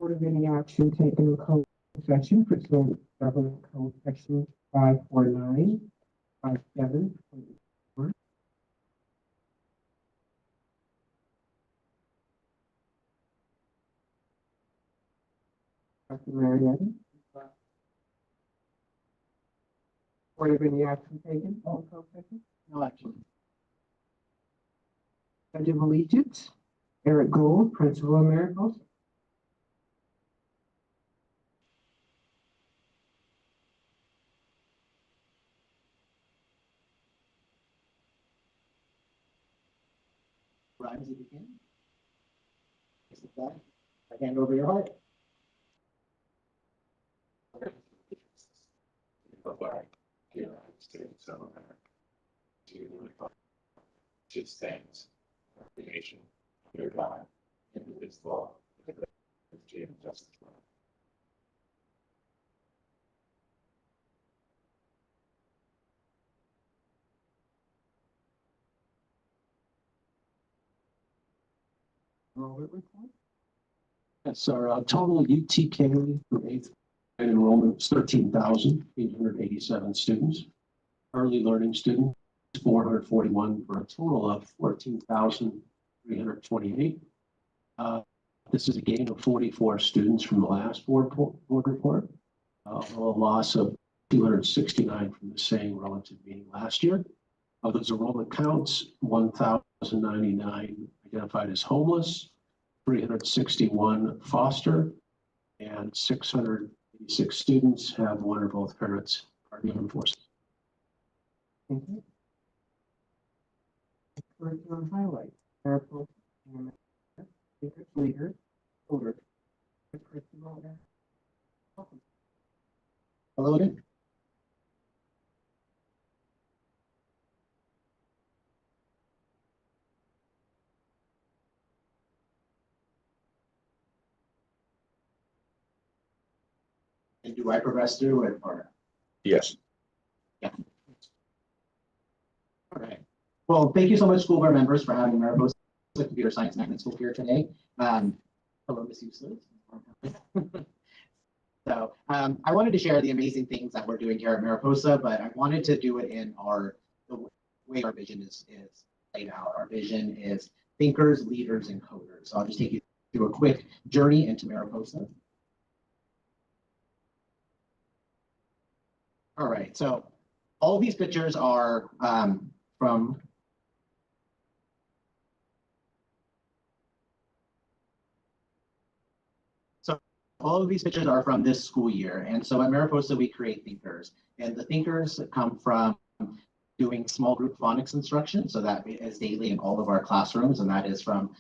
Report of any action taken in closed session pursuant to Government Code Section 54957.4. Dr. Marietta. Report of any action taken in closed session? No action. Pledge of Allegiance. Eric Gould, Principal of Mariposa. Rise as you begin. Place the flag. Right hand over your heart. The flag, the United States of America, to the republic which stands, the nation, under God, indivisible, with liberty and justice for all. Enrollment report. Yes, our total UTK for eighth grade enrollment is 13,887 students. Early learning students, 441 for a total of 14,328. This is a gain of 44 students from the last board report, a loss of 269 from the same relative meeting last year. Of those enrollment counts, 1,099 identified as homeless, 361 foster, and 686 students have one or both parents are the armed forces. Thank you. Curriculum highlights. Mariposa and Speakers, leaders, voters. Curriculum. Welcome. Hello again. And do I progress through it or? Yes. All right. Well, thank you so much, school board members, for having Mariposa Computer Science Magnet School here today. Hello, Miss Useless. So I wanted to share the amazing things that we're doing here at Mariposa, but I wanted to do it in the way our vision is laid out. Our vision is thinkers, leaders, and coders. So I'll just take you through a quick journey into Mariposa. All right, so all these pictures are from all of these pictures are from this school year. And so at Mariposa, we create thinkers. And the thinkers come from doing small group phonics instruction. So that is daily in all of our classrooms, and that is from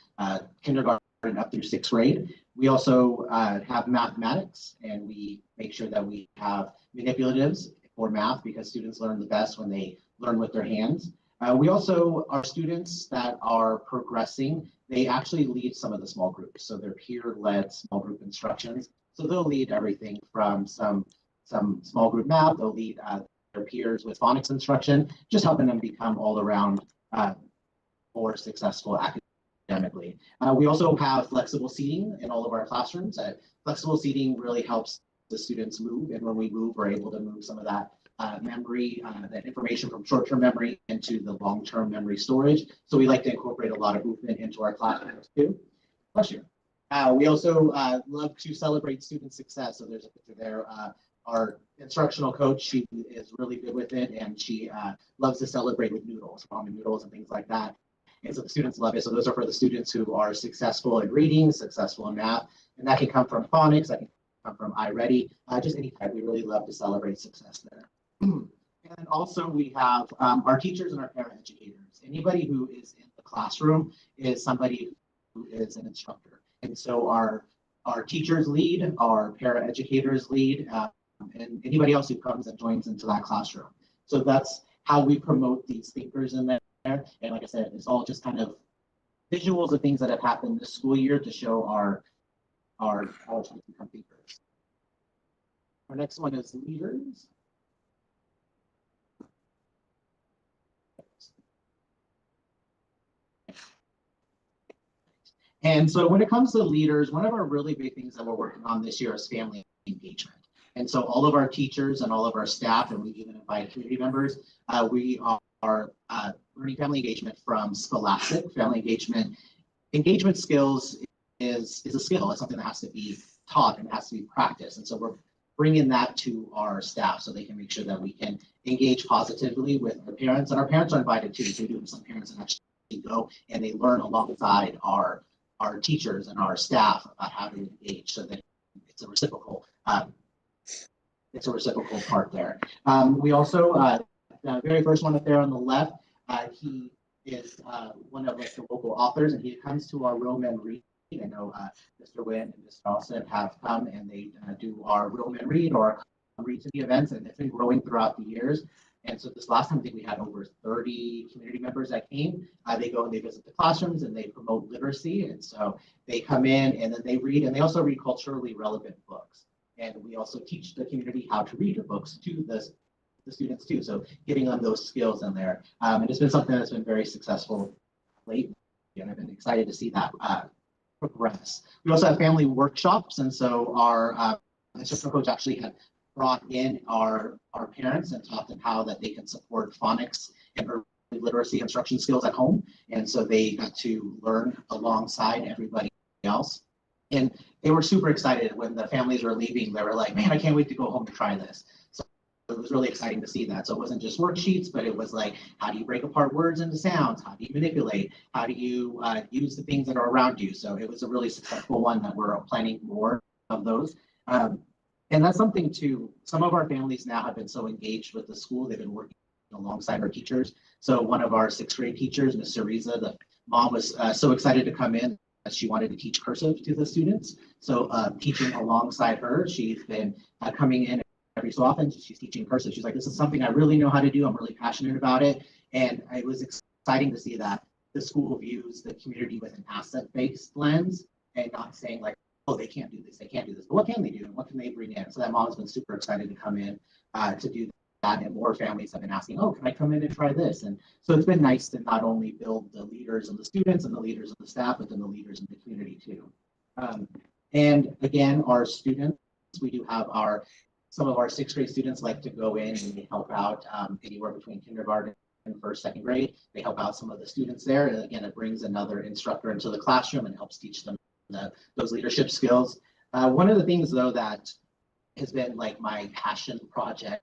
kindergarten up through sixth grade. We also have mathematics, and we make sure that we have manipulatives for math because students learn the best when they learn with their hands. We also, our students that are progressing, they actually lead some of the small groups. So they're peer-led small group instructions. So they'll lead everything from some small group math, they'll lead their peers with phonics instruction, just helping them become all around more successful academically. We also have flexible seating in all of our classrooms. Flexible seating really helps the students move, and when we move, we're able to move some of that memory, that information from short-term memory into the long-term memory storage. So we like to incorporate a lot of movement into our classrooms too. Bless you. We also love to celebrate student success. So there's a picture there. Our instructional coach, she is really good with it, and she loves to celebrate with noodles, ramen noodles and things like that. And so the students love it. So those are for the students who are successful in reading, successful in math, and that can come from phonics, that can come from iReady, just any type. We really love to celebrate success there. And also we have our teachers and our paraeducators. Anybody who is in the classroom is somebody who is an instructor. And so our teachers lead, our paraeducators lead, and anybody else who comes and joins into that classroom. So that's how we promote these thinkers in there. And like I said, it's all just kind of visuals of things that have happened this school year to show our to become thinkers. Our next one is leaders. And so when it comes to leaders, one of our really big things that we're working on this year is family engagement. And so all of our teachers and all of our staff, and we even invite community members, we are learning family engagement from Scholastic. Family engagement skills is a skill. It's something that has to be taught and has to be practiced. And so we're bringing that to our staff so they can make sure that we can engage positively with our parents. And our parents are invited too. So we do have some parents that actually go and they learn alongside our teachers and our staff about how to engage, so that it's a reciprocal part there. We also, the very first one up there on the left, he is one of the local authors, and he comes to our Real Men Read. I know Mr. Wynn and Mr. Dawson have come and they do our Real Men Read or read to the events, and it's been growing throughout the years. And so this last time, I think we had over 30 community members that came. They go and they visit the classrooms and they promote literacy. And so they come in and then they read, and they also read culturally relevant books. And we also teach the community how to read the books to the students too. So giving them those skills in there. And it's been something that's been very successful lately. And I've been excited to see that progress. We also have family workshops. And so our instructional coach actually had brought in our parents and taught them how that they can support phonics and early literacy instruction skills at home. And so they got to learn alongside everybody else. And they were super excited when the families were leaving. They were like, man, I can't wait to go home to try this. So it was really exciting to see that. So it wasn't just worksheets, but it was like, how do you break apart words into sounds? How do you manipulate? How do you use the things that are around you? So it was a really successful one that we're planning more of those. And that's something too, some of our families now have been so engaged with the school, they've been working alongside our teachers. So one of our 6th grade teachers, Ms. Cereza, the mom was so excited to come in that she wanted to teach cursive to the students. So teaching alongside her, she's been coming in every so often, she's teaching cursive. She's like, this is something I really know how to do. I'm really passionate about it. And it was exciting to see that the school views the community with an asset-based lens and not saying like, oh, they can't do this, they can't do this, but what can they do and what can they bring in? So that mom's been super excited to come in to do that, and more families have been asking, oh, can I come in and try this? And so it's been nice to not only build the leaders and the students and the leaders of the staff, but then the leaders in the community too. And again, our students, we do have some of our 6th grade students like to go in and they help out anywhere between kindergarten and 1st, 2nd grade. They help out some of the students there. And again, it brings another instructor into the classroom and helps teach them those leadership skills. One of the things though that has been like my passion project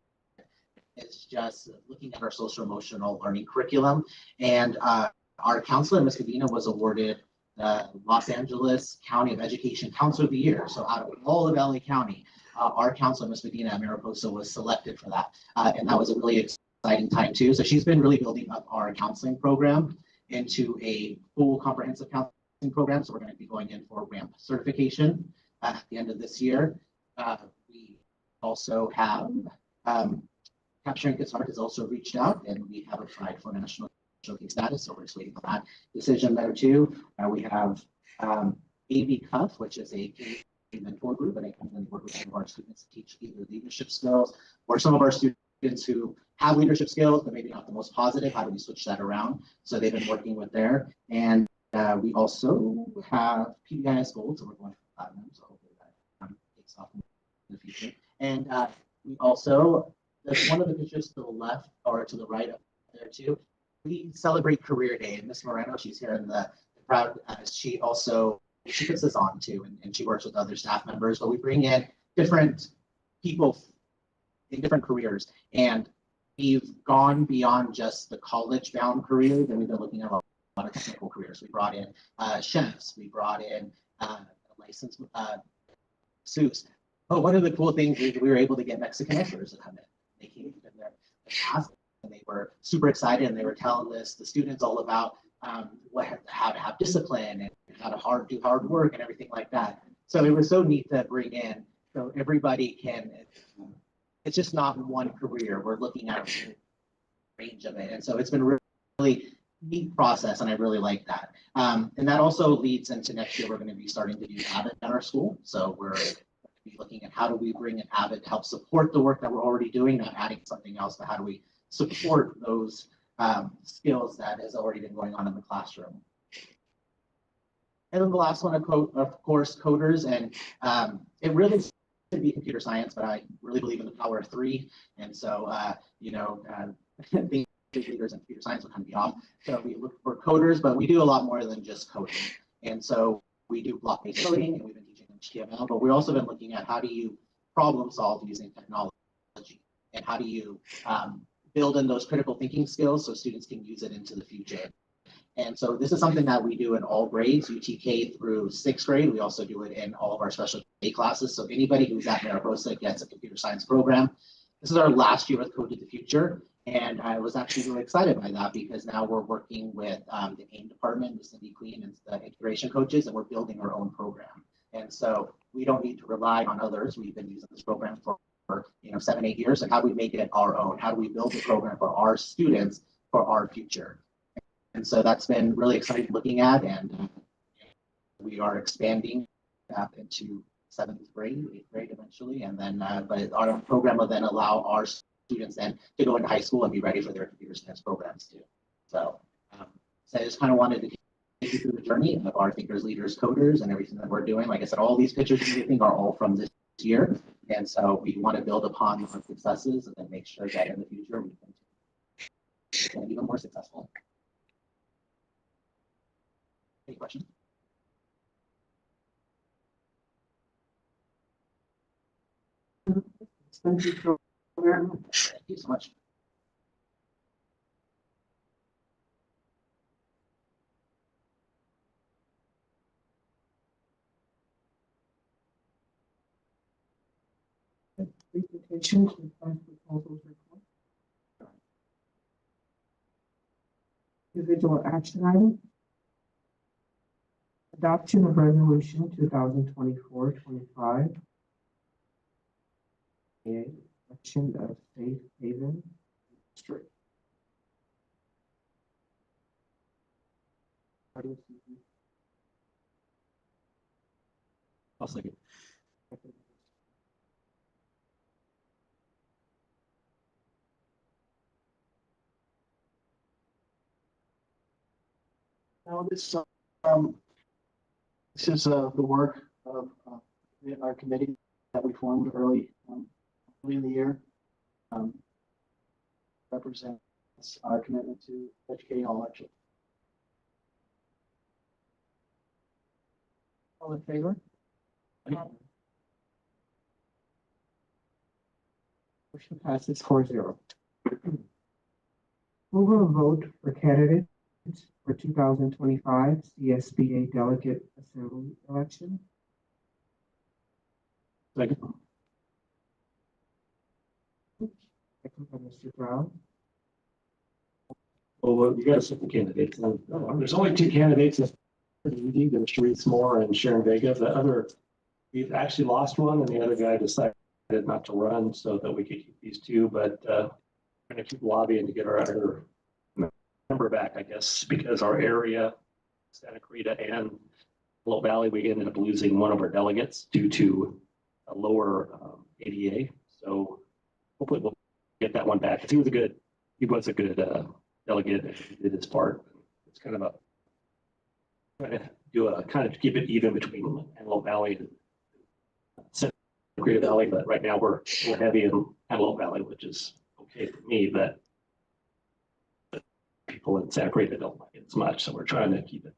is just looking at our social emotional learning curriculum. And our counselor, Ms. Medina, was awarded the Los Angeles County of Education Counselor of the Year. So out of all of LA County, our counselor, Ms. Medina at Mariposa, was selected for that. And that was a really exciting time too. So she's been really building up our counseling program into a full comprehensive counseling program. So we're going to be going in for RAMP certification at the end of this year. We also have Capturing Kids Heart has also reached out, and we have applied for national showcase status. So we're just waiting for that decision there too. We have AV Cuff, which is a mentor group, and they come and work with some of our students to teach either leadership skills or some of our students who have leadership skills, but maybe not the most positive. How do we switch that around? So they've been working with there. And we also have PBIS Gold, so we're going for platinum, so hopefully that takes off in the future. And we also, there's one of the pictures to the left or to the right up there too. We celebrate Career Day, and Miss Moreno, she's here in the crowd. She puts this on too, and she works with other staff members. But we bring in different people in different careers, and we've gone beyond just the college-bound careers, and we've been looking at a lot of technical careers. We brought in chefs, we brought in licensed masseuse. Oh, one of the cool things is we were able to get Mexican ushers to come in. They came in there and they were super excited, and they were telling the students all about how to have discipline and how to do hard work and everything like that. So it was so neat to bring in, so everybody can. It's just not one career. We're looking at a range of it, and so it's been really neat process, and I really like that. And that also leads into next year. We're going to be starting to do Avid at our school, so we're going to be looking at how do we bring in Avid to help support the work that we're already doing, not adding something else, but how do we support those skills that has already been going on in the classroom. And then the last one, of course, coders. And it really should be computer science, but I really believe in the power of three. And so, being leaders in computer science will kind of be off. So we look for coders, but we do a lot more than just coding. And so we do block-based coding, and we've been teaching HTML, but we've also been looking at how do you problem solve using technology, and how do you build in those critical thinking skills so students can use it into the future. And so this is something that we do in all grades, UTK through 6th grade. We also do it in all of our special K classes. So anybody who's at Mariposa gets a computer science program. This is our last year with Code to the Future. And I was actually really excited by that because now we're working with the AIM department, with Cindy Queen and the integration coaches, and we're building our own program. And so we don't need to rely on others. We've been using this program for 7, 8 years. And how do we make it our own? How do we build a program for our students for our future? And so that's been really exciting looking at, and we are expanding into 7th grade, 8th grade eventually, and then but our program will then allow our students then to go into high school and be ready for their computer science programs too. So, so I just kind of wanted to take you through the journey of our thinkers, leaders, coders, and everything that we're doing. Like I said, all these pictures and everything are all from this year, and so we want to build upon our successes and then make sure that in the future we can be even more successful. Any questions? Thank you so very much. Thank you so much. Presentations and five proposals report. Individual action item. Adoption of resolution 2024-25. Election of Safe Haven District. I'll second. Now this is the work of our committee that we formed early in the year. Represents our commitment to educating all our children. All in favor? Motion passes 4-0. Move a vote for candidates for 2025 CSBA Delegate Assembly election. Second. Second by Mr. Brown. Well, you got some candidates. There's only 2 candidates. There's Therese Moore and Sharon Vega. The other, we've actually lost one, and the other guy decided not to run so that we could keep these 2. But we're going to keep lobbying to get our other member back, I guess, because our area, Santa Clarita and Little Valley, we ended up losing one of our delegates due to a lower ADA. So hopefully we'll get that one back. He was a good delegate, and he did his part. It's kind of trying to do a kind of keep it even between Antelope Valley and Santa Clarita Valley, but right now we're heavy in Antelope Valley, which is okay for me, but people in Santa Clarita don't like it as much, so we're trying to keep it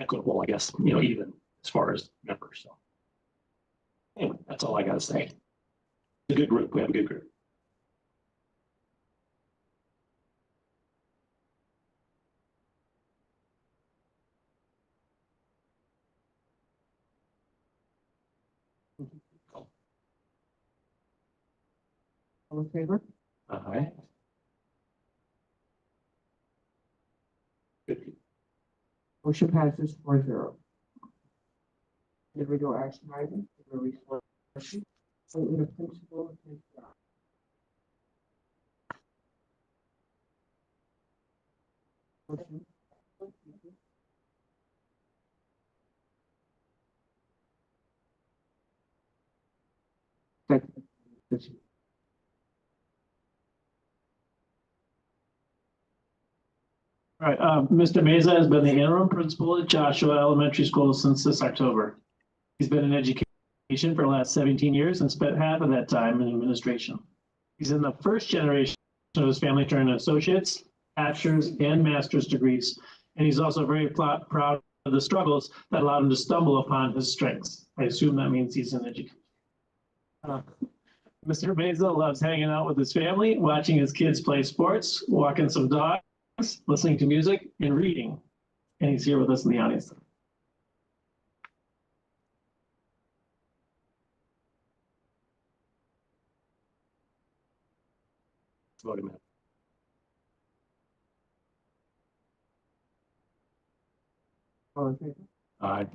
equitable, I guess, even as far as members. So anyway, that's all I got to say. It's a good group. We have a good group. All in favor? Aye. Good. Motion passes 4-0. Individual action item. Appointment of principal. Motion. Second. All right, Mr. Meza has been the interim principal at Joshua Elementary School since this October. He's been in education for the last 17 years and spent half of that time in administration. He's in the first generation of his family to earn associates, bachelor's, and master's degrees. And he's also very proud of the struggles that allowed him to stumble upon his strengths. I assume that means he's in education. Mr. Meza loves hanging out with his family, watching his kids play sports, walking some dogs, listening to music, and reading. And he's here with us in the audience. Vote him in. All in favor? Aye.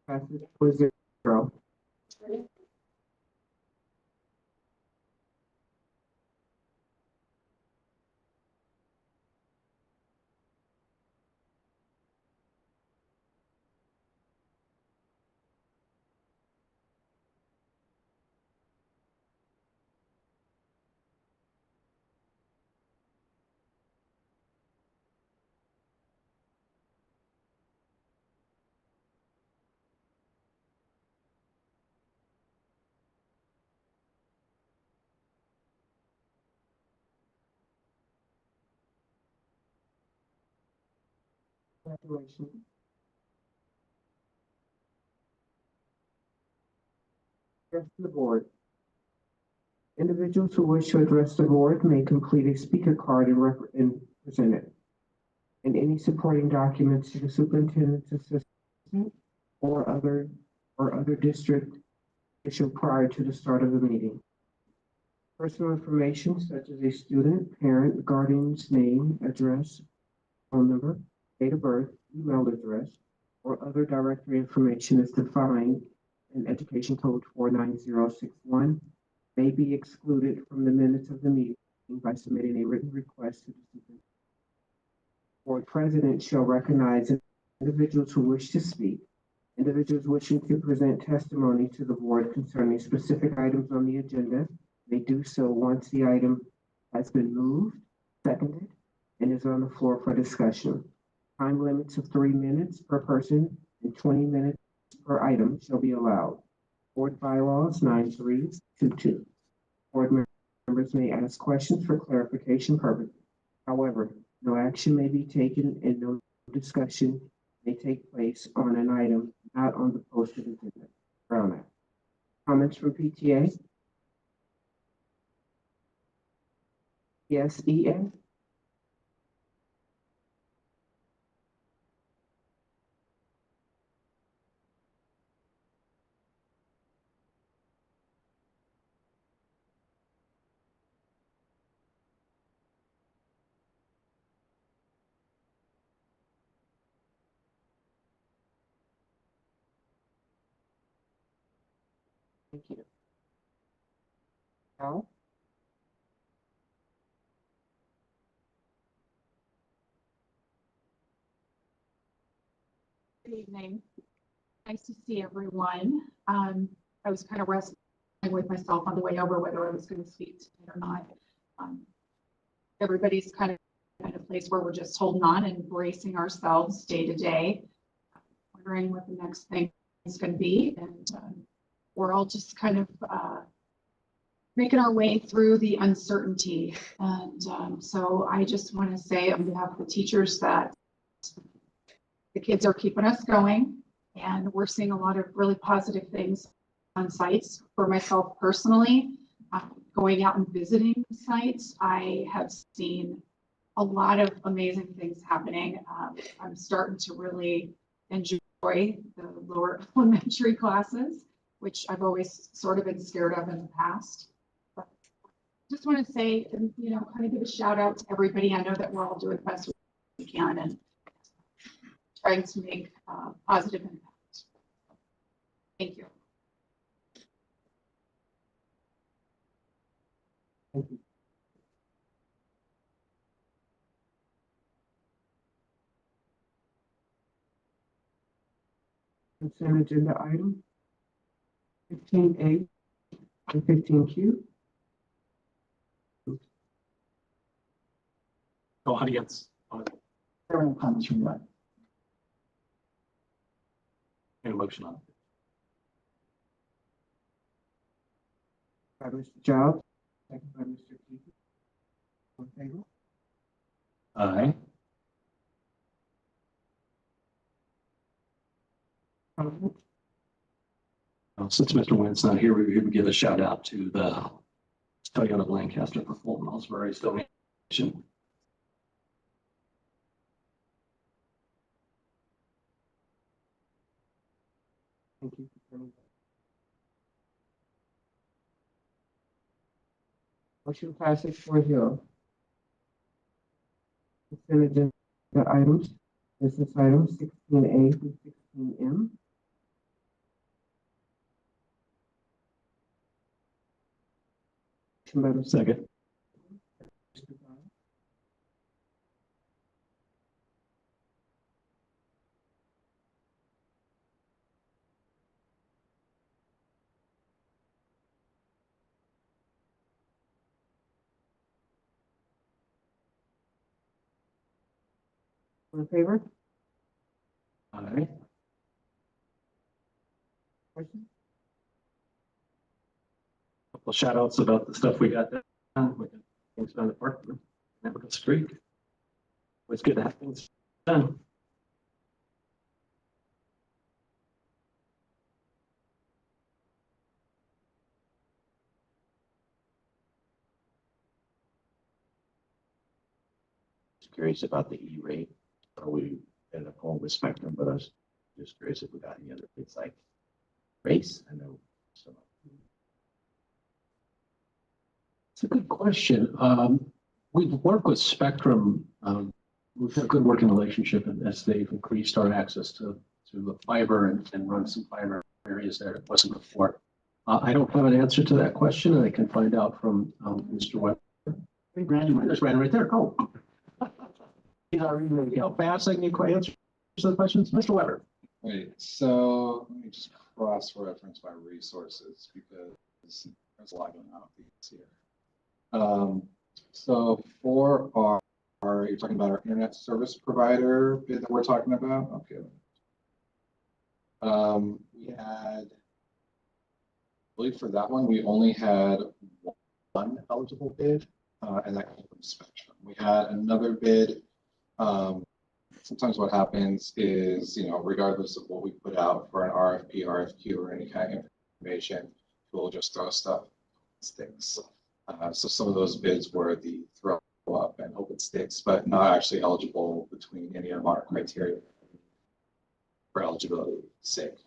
Passes 4-0. Congratulations. Address to the board. Individuals who wish to address the board may complete a speaker card and present it. And any supporting documents to the superintendent's assistant or other district official prior to the start of the meeting. Personal information such as a student, parent, guardian's name, address, phone number, date of birth, email address, or other directory information is defined in Education Code 49061 may be excluded from the minutes of the meeting by submitting a written request to the superintendent. Board president shall recognize individuals who wish to speak. Individuals wishing to present testimony to the board concerning specific items on the agenda may do so once the item has been moved, seconded, and is on the floor for discussion. Time limits of 3 minutes per person and 20 minutes per item shall be allowed. Board bylaws 9322. Board members may ask questions for clarification purposes. However, no action may be taken and no discussion may take place on an item not on the posted agenda. Brown Act. Comments from PTA? Yes, EA? Thank you. Al? Good evening. Nice to see everyone. I was kind of wrestling with myself on the way over whether I was going to speak tonight or not. Everybody's kind of at a place where we're just holding on and bracing ourselves day to day, wondering what the next thing is going to be. And we're all just kind of making our way through the uncertainty. And so I just want to say on behalf of the teachers that the kids are keeping us going, and we're seeing a lot of really positive things on sites. For myself personally, going out and visiting sites, I have seen a lot of amazing things happening. I'm starting to really enjoy the lower elementary classes, which I've always sort of been scared of in the past. But just want to say, you know, kind of give a shout out to everybody. I know that we're all doing the best we can and trying to make positive impact. Thank you. Thank you. Consent agenda item 15A and 15Q. Audience. There are no comments from the audience. Any motion on it? By Mr. Giles, second by Mr. Keefe. All in favor? Aye. Comment? Since Mr. Wynn's not here, we would give a shout out to the Stallion of Lancaster for Fulton Osbury's donation. Thank you for coming. Motion passes 4-0. Consent agenda items, business items 16A through 16M. Motion by Mr. Second. Giles. All in favor? Aye. Question? Couple shout outs about the stuff we got done. Things on the park. Never go street. It's good to have things done. Curious about the E-rate. Are we ended up going with Spectrum, but I was just curious if we got any other things like race. I know some. It's a good question. We've worked with Spectrum. We've had a good working relationship as they've increased our access to the fiber and run some fiber areas there it wasn't before. I don't have an answer to that question, and I can find out from Mr. Webb. Hey, Brandon, There's Brandon right there. Oh. You know how fast I can get answers to the questions? Mr. Weber. Right, so let me just cross-reference my resources because there's a lot going on with these here. So for you're talking about our internet service provider bid that we're talking about? Okay. We had, I believe for that one, we only had one eligible bid, and that came from Spectrum. We had another bid. Sometimes what happens is, regardless of what we put out for an RFP, RFQ, or any kind of information, we'll just throw stuff sticks. So some of those bids were the throw up and hope it sticks, but not actually eligible between any of our criteria for eligibility sake.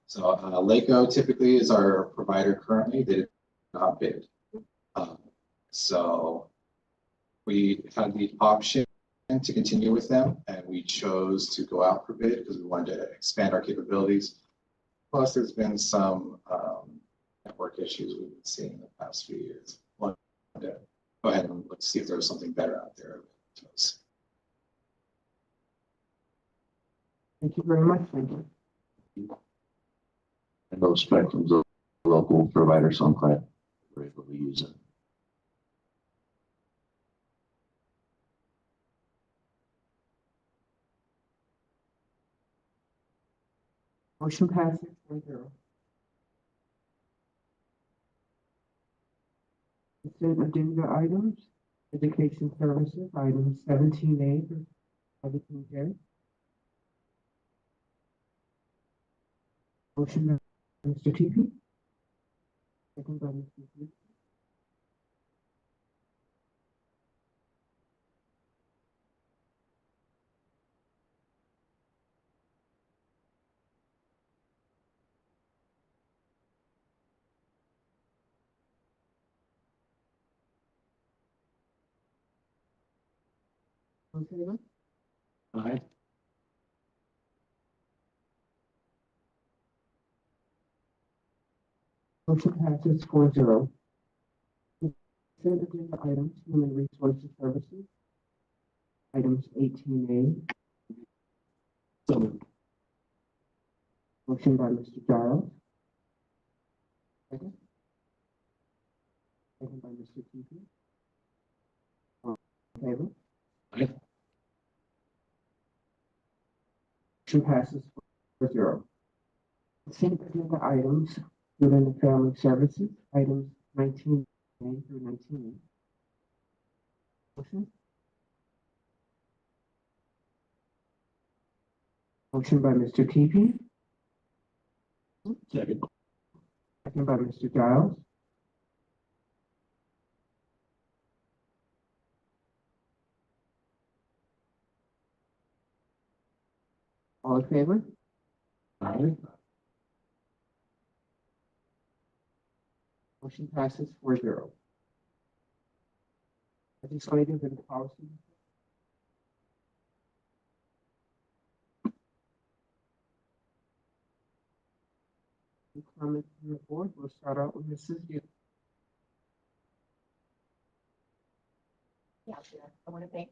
So LACO typically is our provider currently. They did not bid. So we had the option to continue with them, and we chose to go out for bid because we wanted to expand our capabilities. Plus, there's been some network issues we've been seeing in the past few years. Wanted to go ahead and let's see if there's something better out there. Thank you very much. Thank you. I know Spectrum's a local provider, so I'm glad we're able to use it. Motion passes 4-0. Consent agenda items, education services, items 17A through 17J. Motion by Mr. Teepee. Second by Mr. Teepee. All in favor? Aye. Motion passes 4-0. Consent agenda items, human resources services. Items 18A. So moved. Motion by Mr. Giles. Second. Second by Mr. Keefe. All in favor? Motion passes 4-0. Consent agenda items, Student and Family Services, items 19A through 19E. Motion? Motion by Mr. Keeping, Second. second by Mr. Giles. All in favor? Aye. Motion passes 4-0. Legislative and policy. Any comments from the board? We'll start out with Mrs. Gill. Yeah, sure. I want to thank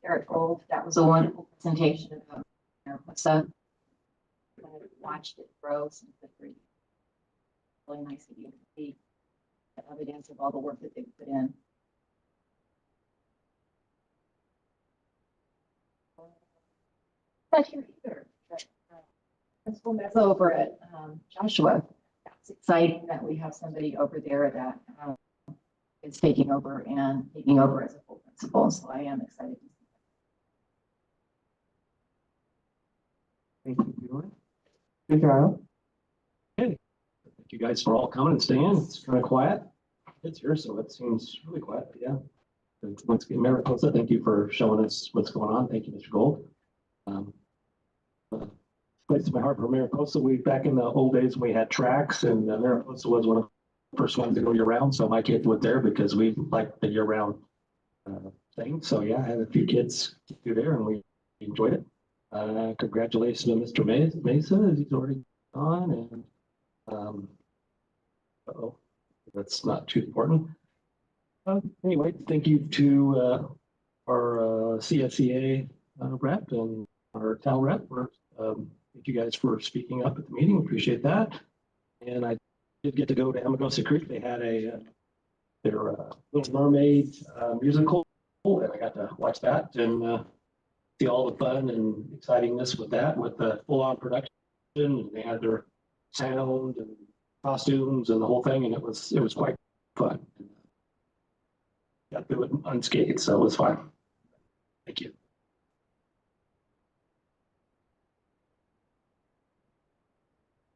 Eric Gold. That was a wonderful presentation about Mariposa. I watched it grow since the three. Really nice of you to see the evidence of all the work that they've put in. Not here either. But, Principal Mezzo over at Joshua. That's exciting that we have somebody over there that is taking over as a full principal. So I am excited to see Thank you, Bjorn. Mr. Giles. Thank you guys for all coming and staying. It's kind of quiet. It's here, so it seems really quiet, but yeah. And once again, Mariposa, thank you for showing us what's going on. Thank you, Mr. Gold. Place my heart for Mariposa. Back in the old days, we had tracks, and Mariposa was one of the first ones to go year round. So my kids went there because we liked the year round thing. So yeah, I had a few kids through there, and we enjoyed it. Congratulations to Mr. Mesa, as he's already on, and that's not too important. Anyway, thank you to our CSEA rep and our TAL rep. Thank you guys for speaking up at the meeting. Appreciate that. And I did get to go to Amagosa Creek. They had their Little Mermaid musical, and I got to watch that and see all the fun and excitingness with that, with the full-on production. And they had their sound and costumes and the whole thing, and it was quite fun. Got through it unscathed, so it was fun. Thank you.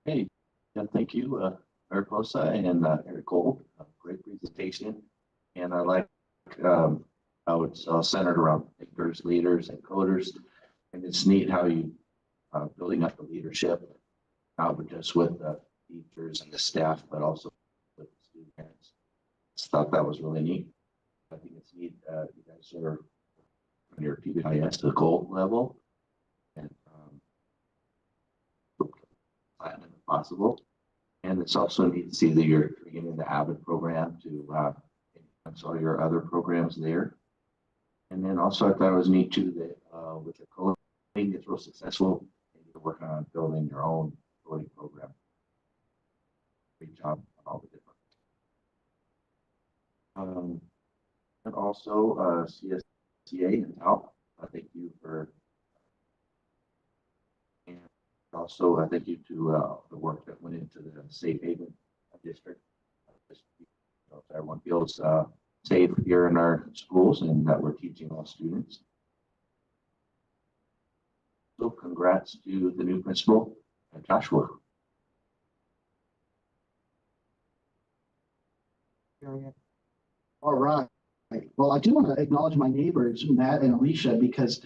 Hey, and thank you, Mariposa and Eric Gold. Great presentation. And I like how it's all centered around thinkers, leaders, and coders. And it's neat how you building up the leadership, not just with the teachers and the staff, but also with the student parents. Just thought that was really neat. I think it's neat you guys are on your PBIS to the gold level, and platinum if possible. And it's also neat to see that you're beginning the Avid program to enhance all your other programs there. And then also I thought it was neat too that with the coding, it's real successful, and you're working on building your own coding program. Great job on all the different. And also CSCA and TAL, I thank you for, and also I thank you to the work that went into the Safe Haven district. Just, so everyone feels safe here in our schools and that we're teaching all students. So congrats to the new principal, Joshua. All right. Well, I do want to acknowledge my neighbors, Matt and Alicia, because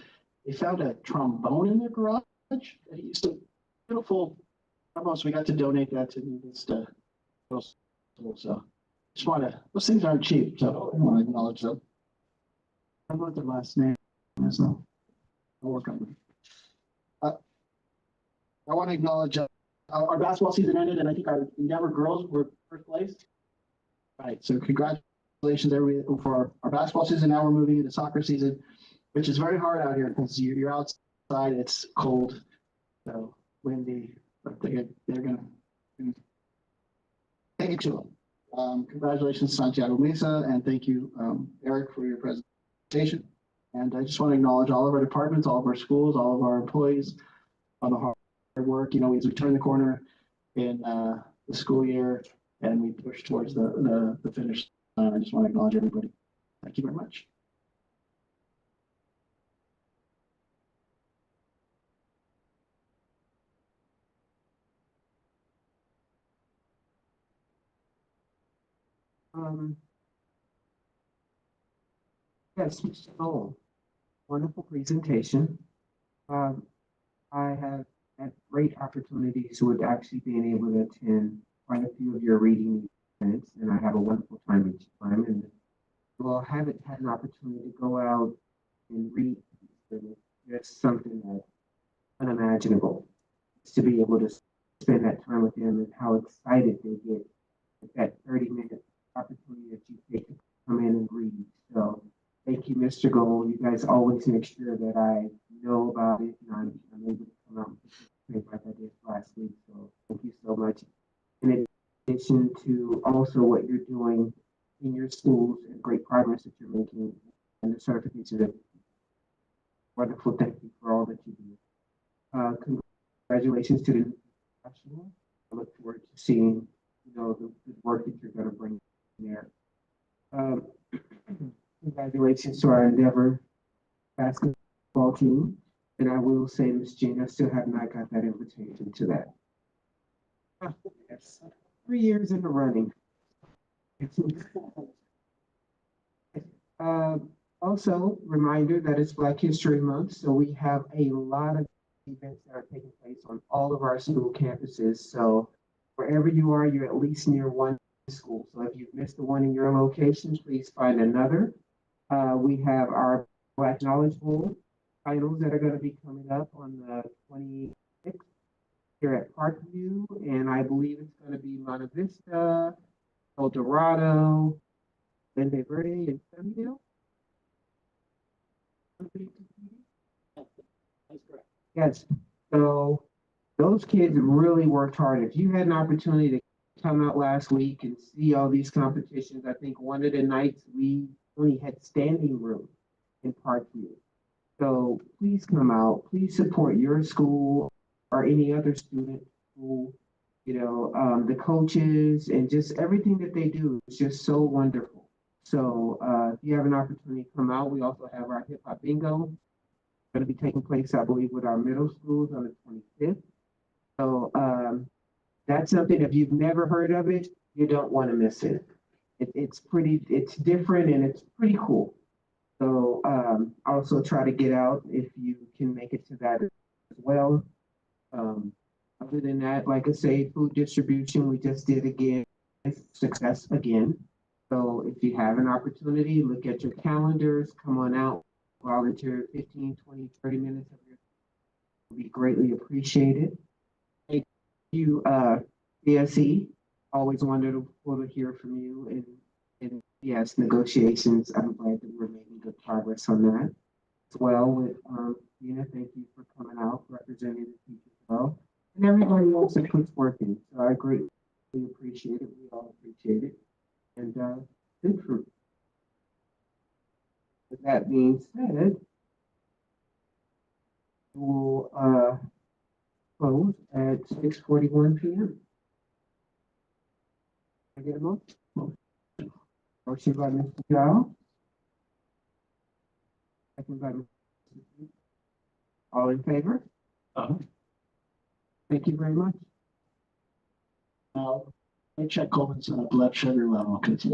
they found a trombone in their garage. It's a beautiful, almost, we got to donate that to this so just want to, those things aren't cheap, so I want to acknowledge them. I wrote their last name, so I'll work on them. I want to acknowledge our basketball season ended, and I think our Endeavor girls were first place. All right, so congratulations everybody for our basketball season. Now we're moving into soccer season, which is very hard out here because you're outside, it's cold, so windy, but they're gonna take it to them. Congratulations, Santiago Mesa, and thank you, Eric, for your presentation. And I just want to acknowledge all of our departments, all of our schools, all of our employees on the hard work, as we turn the corner in the school year and we push towards the finish line. I just want to acknowledge everybody. Thank you very much. Um, yes, Mr. Lowell, wonderful presentation. Um, I have had great opportunities with actually being able to attend quite a few of your reading events, and I have a wonderful time each time. And well, I haven't had an opportunity to go out and read. It's something that's unimaginable to be able to spend that time with them and how excited they get at that 30-minute opportunity that you take to come in and read. So thank you, Mr. Gold. You guys always make sure that I know about it and I'm able to come out and participate like I did last week. So thank you so much. In addition to also what you're doing in your schools and great progress that you're making and the certification, that wonderful. Thank you for all that you do. Congratulations to the new professional. I look forward to seeing, the good work that you're going to bring there. Congratulations to our Endeavor basketball team. And I will say, Ms. Jean, I still have not got that invitation to that. Yes, 3 years in the running. Also, reminder that it's Black History Month, so we have a lot of events that are taking place on all of our school campuses. So wherever you are, you're at least near one school. So if you've missed the one in your location, please find another. We have our Black Knowledge Bowl finals that are going to be coming up on the 26th here at Parkview, and I believe it's going to be Monte Vista, El Dorado, Linde Verde, and Sunnydale. Yes, so those kids really worked hard. If you had an opportunity to come out last week and see all these competitions, I think one of the nights we only had standing room in Parkview. So please come out, please support your school or any other student school, the coaches and just everything that they do is just so wonderful. So if you have an opportunity to come out, we also have our hip hop bingo going to be taking place, I believe, with our middle schools on the 25th. So that's something, if you've never heard of it, you don't want to miss it. It's different and it's pretty cool. So also try to get out if you can make it to that as well. Other than that, like I say, food distribution, we just did again, success again. So if you have an opportunity, look at your calendars, come on out, volunteer 15, 20, 30 minutes of your time will be greatly appreciated. Thank you, BSE. Always wonderful to hear from you. And yes, negotiations, I'm glad that we're making good progress on that. As well with Dina, thank you for coming out, representing the teachers well. And everybody else that puts work in. So I greatly appreciate it. We all appreciate it. And good fruit. With that being said, we'll close at 6:41 p.m. I get a motion? Motion by Mr. Joe. Second by Mr. Steve. All in favor? Thank you very much. Now, I check Coleman's blood sugar level because